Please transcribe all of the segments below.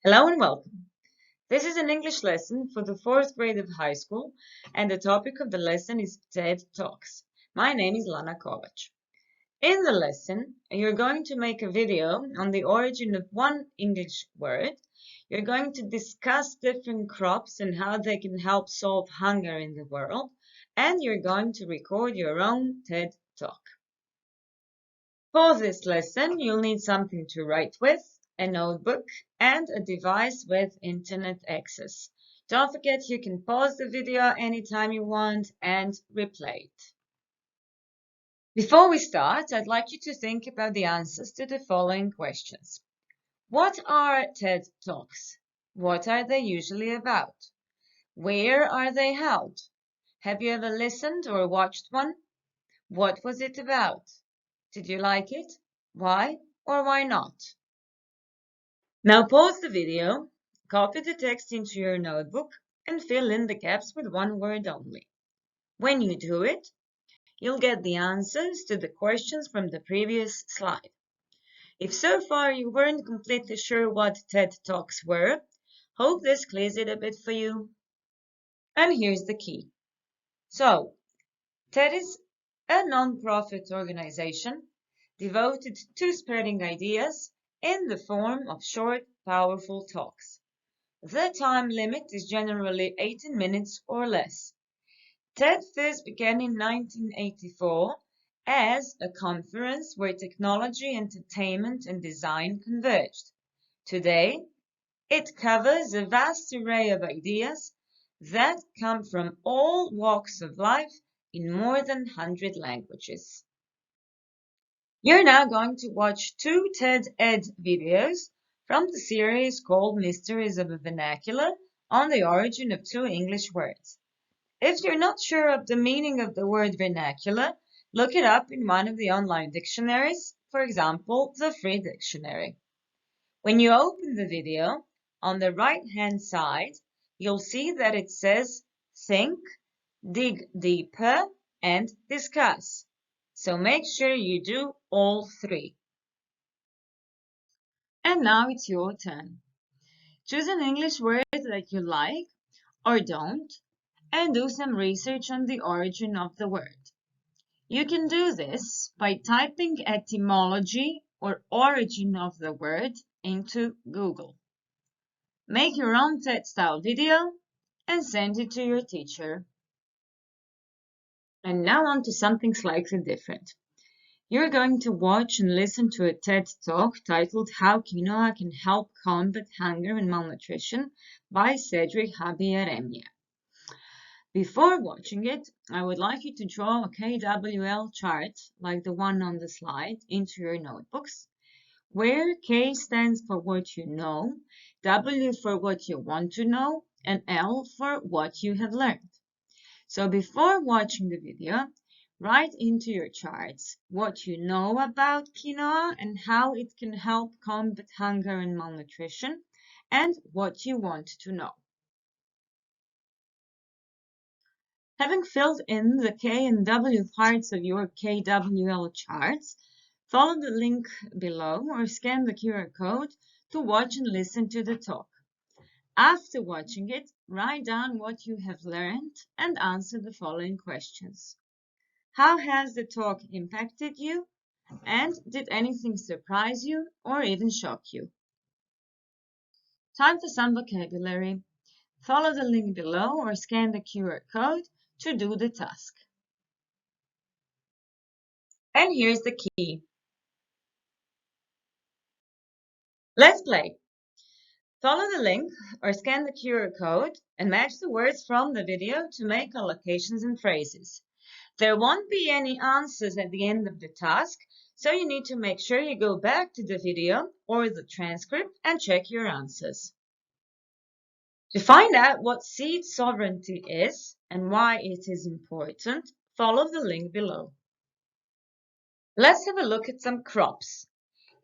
Hello and welcome. This is an English lesson for the fourth grade of high school, and the topic of the lesson is TED Talks. My name is Lana Kovač. In the lesson, you're going to make a video on the origin of one English word. You're going to discuss different crops and how they can help solve hunger in the world, and you're going to record your own TED Talk. For this lesson, you'll need something to write with, a notebook, and a device with internet access. Don't forget you can pause the video anytime you want and replay it. Before we start, I'd like you to think about the answers to the following questions. What are TED Talks? What are they usually about? Where are they held? Have you ever listened or watched one? What was it about? Did you like it? Why or why not? Now pause the video, copy the text into your notebook, and fill in the gaps with one word only. When you do it, you'll get the answers to the questions from the previous slide. If so far you weren't completely sure what TED Talks were, hope this clears it a bit for you. And here's the key. So, TED is a non-profit organization devoted to spreading ideas in the form of short, powerful talks. The time limit is generally 18 minutes or less. TED first began in 1984 as a conference where technology, entertainment, and design converged. Today, it covers a vast array of ideas that come from all walks of life in more than 100 languages. You're now going to watch two TED Ed videos from the series called Mysteries of the Vernacular on the origin of two English words. If you're not sure of the meaning of the word vernacular, look it up in one of the online dictionaries, for example, the Free Dictionary. When you open the video, on the right-hand side, you'll see that it says think, dig deeper, and discuss. So make sure you do all three. And now it's your turn. Choose an English word that you like or don't, and do some research on the origin of the word. You can do this by typing etymology or origin of the word into Google. Make your own TED-style video and send it to your teacher. And now on to something slightly different. You're going to watch and listen to a TED Talk titled How Quinoa Can Help Combat Hunger and Malnutrition by Cedric Habiyaremye. Before watching it, I would like you to draw a KWL chart, like the one on the slide, into your notebooks, where K stands for what you know, W for what you want to know, and L for what you have learned. So before watching the video, write into your charts what you know about quinoa and how it can help combat hunger and malnutrition, and what you want to know. Having filled in the K and W parts of your KWL charts, follow the link below or scan the QR code to watch and listen to the talk. After watching it, write down what you have learned and answer the following questions. How has the talk impacted you? And did anything surprise you or even shock you? Time for some vocabulary. Follow the link below or scan the QR code to do the task. And here's the key. Let's play. Follow the link or scan the QR code and match the words from the video to make allocations and phrases. There won't be any answers at the end of the task, so you need to make sure you go back to the video or the transcript and check your answers. To find out what seed sovereignty is and why it is important, follow the link below. Let's have a look at some crops.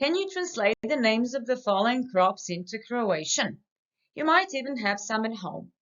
Can you translate the names of the following crops into Croatian? You might even have some at home.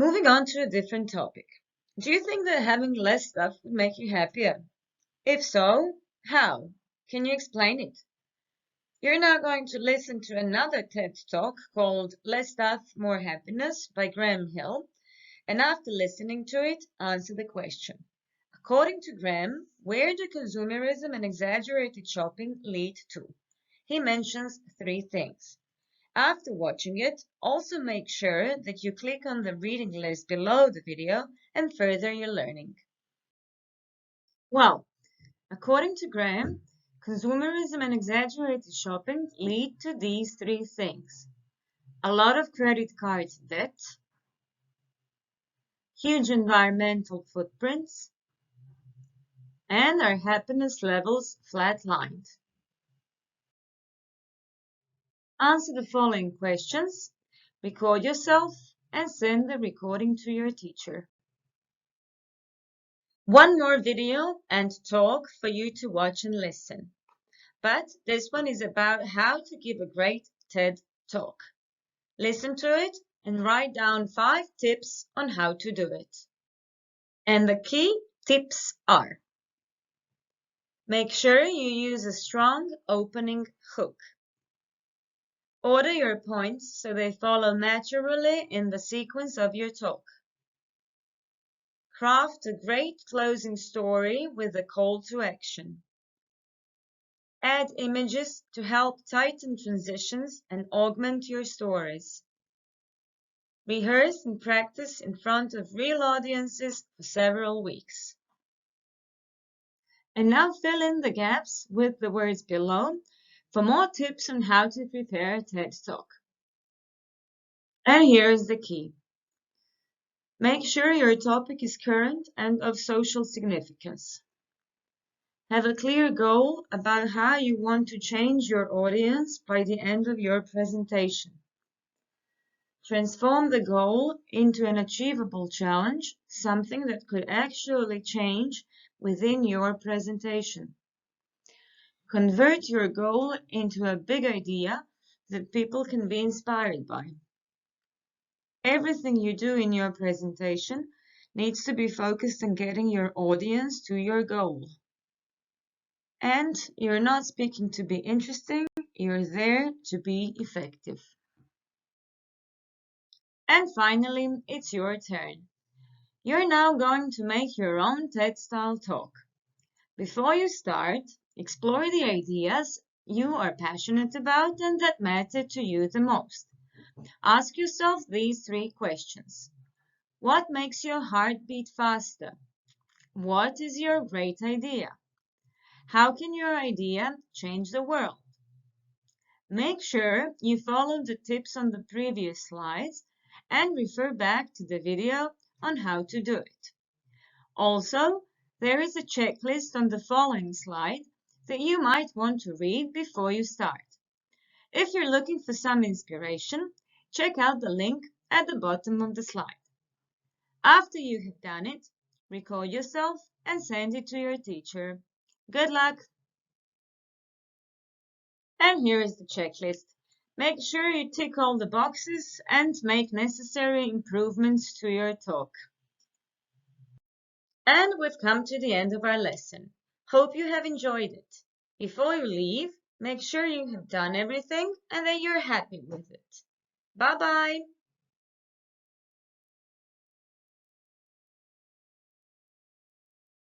Moving on to a different topic. Do you think that having less stuff would make you happier? If so, how? Can you explain it? You're now going to listen to another TED Talk called Less Stuff, More Happiness by Graham Hill, and after listening to it, answer the question. According to Graham, where do consumerism and exaggerated shopping lead to? He mentions 3 things. After watching it, also make sure that you click on the reading list below the video and further your learning. Well, according to Graham, consumerism and exaggerated shopping lead to these 3 things. A lot of credit card debt, huge environmental footprints, and our happiness levels flatlined. Answer the following questions, record yourself, and send the recording to your teacher. One more video and talk for you to watch and listen. But this one is about how to give a great TED Talk. Listen to it and write down 5 tips on how to do it. And the key tips are: make sure you use a strong opening hook. Order your points so they follow naturally in the sequence of your talk. Craft a great closing story with a call to action. Add images to help tighten transitions and augment your stories. Rehearse and practice in front of real audiences for several weeks. And now fill in the gaps with the words below for more tips on how to prepare a TED Talk. And here's the key. Make sure your topic is current and of social significance. Have a clear goal about how you want to change your audience by the end of your presentation. Transform the goal into an achievable challenge, something that could actually change within your presentation. Convert your goal into a big idea that people can be inspired by. Everything you do in your presentation needs to be focused on getting your audience to your goal. And you're not speaking to be interesting, you're there to be effective. And finally, it's your turn. You're now going to make your own TED-style talk. Before you start, explore the ideas you are passionate about and that matter to you the most. Ask yourself these 3 questions. What makes your heart beat faster? What is your great idea? How can your idea change the world? Make sure you follow the tips on the previous slides and refer back to the video on how to do it. Also, there is a checklist on the following slide that you might want to read before you start. If you're looking for some inspiration, check out the link at the bottom of the slide. After you have done it, record yourself and send it to your teacher. Good luck! And here is the checklist. Make sure you tick all the boxes and make necessary improvements to your talk. And we've come to the end of our lesson. Hope you have enjoyed it. Before you leave, make sure you have done everything and that you're happy with it. Bye-bye!